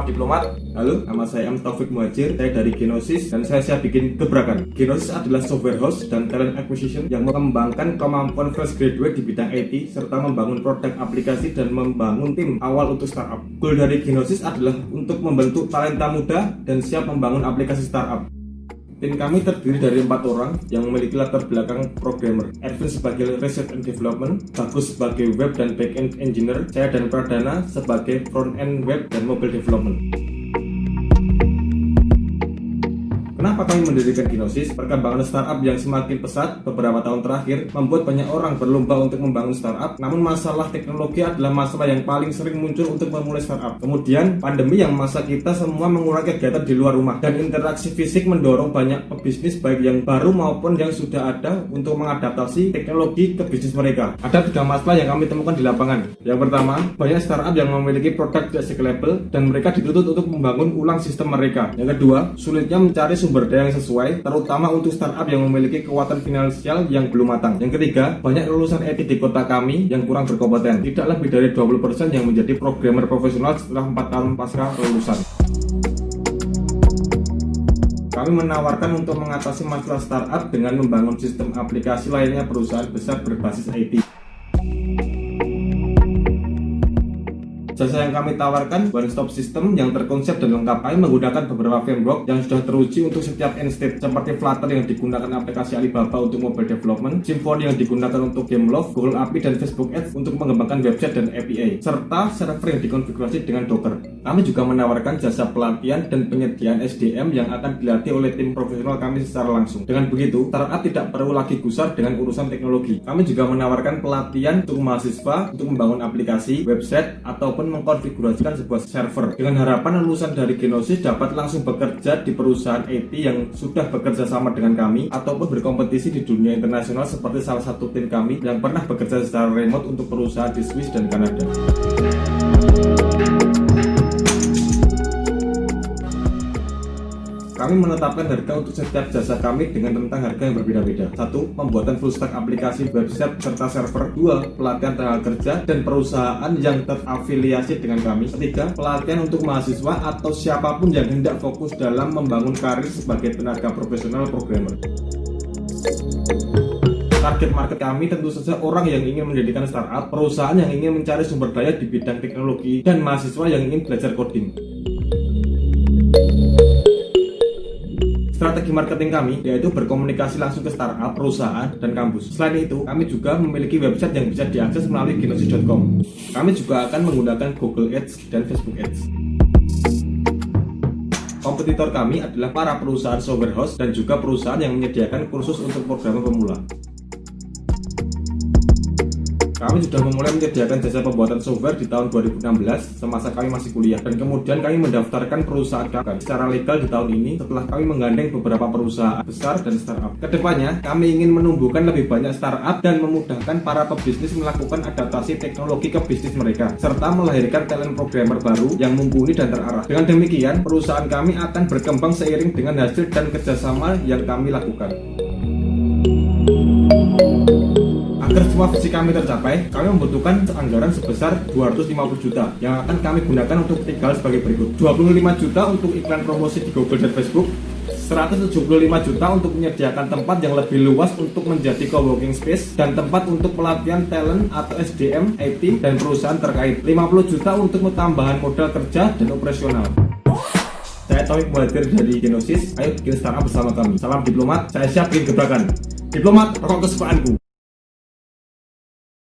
Salam diplomat. Halo, nama saya Taufik Muhajir. Saya dari Genosis dan saya siap bikin gebrakan. Genosis adalah software house dan talent acquisition yang mengembangkan kemampuan fresh graduate di bidang IT serta membangun produk aplikasi dan membangun tim awal untuk startup. Goal dari Genosis adalah untuk membentuk talenta muda dan siap membangun aplikasi startup. Tim kami terdiri dari 4 orang yang memiliki latar belakang programmer. Ervin sebagai research and development, Bagus sebagai web dan back-end engineer, saya dan Pradana sebagai front-end web dan mobile development. Kenapa kami mendirikan Genosis? Perkembangan startup yang semakin pesat beberapa tahun terakhir membuat banyak orang berlomba untuk membangun startup. Namun masalah teknologi adalah masalah yang paling sering muncul untuk memulai startup. Kemudian pandemi yang memaksa kita semua mengurangi kegiatan di luar rumah, dan interaksi fisik mendorong banyak pebisnis baik yang baru maupun yang sudah ada untuk mengadaptasi teknologi ke bisnis mereka. Ada 3 masalah yang kami temukan di lapangan. Yang pertama, banyak startup yang memiliki produk tidak scalable dan mereka dituntut untuk membangun ulang sistem mereka. Yang kedua, sulitnya mencari sumber daya yang sesuai, terutama untuk startup yang memiliki kekuatan finansial yang belum matang. Yang ketiga, banyak lulusan IT di kota kami yang kurang berkompeten. Tidak lebih dari 20% yang menjadi programmer profesional setelah 4 tahun pasca lulusan. Kami menawarkan untuk mengatasi masalah startup dengan membangun sistem aplikasi lainnya perusahaan besar berbasis IT. Jasa yang kami tawarkan one-stop system yang terkonsep dan lengkap. Kami menggunakan beberapa framework yang sudah teruji untuk setiap end state, seperti Flutter yang digunakan aplikasi Alibaba untuk mobile development, Symfony yang digunakan untuk Gameloft, Google API dan Facebook Ads untuk mengembangkan website dan API, serta server yang dikonfigurasi dengan Docker. Kami juga menawarkan jasa pelatihan dan penyediaan SDM yang akan dilatih oleh tim profesional kami secara langsung. Dengan begitu, startup tidak perlu lagi gusar dengan urusan teknologi. Kami juga menawarkan pelatihan untuk mahasiswa untuk membangun aplikasi, website, ataupun mengkonfigurasikan sebuah server. Dengan harapan lulusan dari Genosis dapat langsung bekerja di perusahaan IT yang sudah bekerja sama dengan kami ataupun berkompetisi di dunia internasional seperti salah satu tim kami yang pernah bekerja secara remote untuk perusahaan di Swiss dan Kanada. Kami menetapkan harga untuk setiap jasa kami dengan rentang harga yang berbeda-beda. 1. Pembuatan full stack aplikasi, website, serta server. 2. Pelatihan tenaga kerja dan perusahaan yang terafiliasi dengan kami. 3. Pelatihan untuk mahasiswa atau siapapun yang hendak fokus dalam membangun karir sebagai tenaga profesional programmer. Target market kami tentu saja orang yang ingin mendirikan startup, perusahaan yang ingin mencari sumber daya di bidang teknologi, dan mahasiswa yang ingin belajar coding. Strategi marketing kami yaitu berkomunikasi langsung ke startup, perusahaan, dan kampus. Selain itu, kami juga memiliki website yang bisa diakses melalui genosis.com. Kami juga akan menggunakan Google Ads dan Facebook Ads. Kompetitor kami adalah para perusahaan software house dan juga perusahaan yang menyediakan kursus untuk programmer pemula. Kami sudah memulai menyediakan jasa pembuatan software di tahun 2016 semasa kami masih kuliah, dan kemudian kami mendaftarkan perusahaan kami secara legal di tahun ini setelah kami menggandeng beberapa perusahaan besar dan startup. Kedepannya, kami ingin menumbuhkan lebih banyak startup dan memudahkan para pebisnis melakukan adaptasi teknologi ke bisnis mereka, serta melahirkan talent programmer baru yang mumpuni dan terarah. Dengan demikian, perusahaan kami akan berkembang seiring dengan hasil dan kerjasama yang kami lakukan. Agar semua visi kami tercapai, kami membutuhkan anggaran sebesar 250 juta yang akan kami gunakan untuk tinggal sebagai berikut. 25 juta untuk iklan promosi di Google dan Facebook, 175 juta untuk menyediakan tempat yang lebih luas untuk menjadi coworking space dan tempat untuk pelatihan talent atau SDM, IT, dan perusahaan terkait, 50 juta untuk tambahan modal kerja dan operasional. Saya Taufik Muhajir dari Genosis. Ayo bikin startup bersama kami. Salam diplomat, saya siap bikin gebrakan. Diplomat, rokok kesukaanku.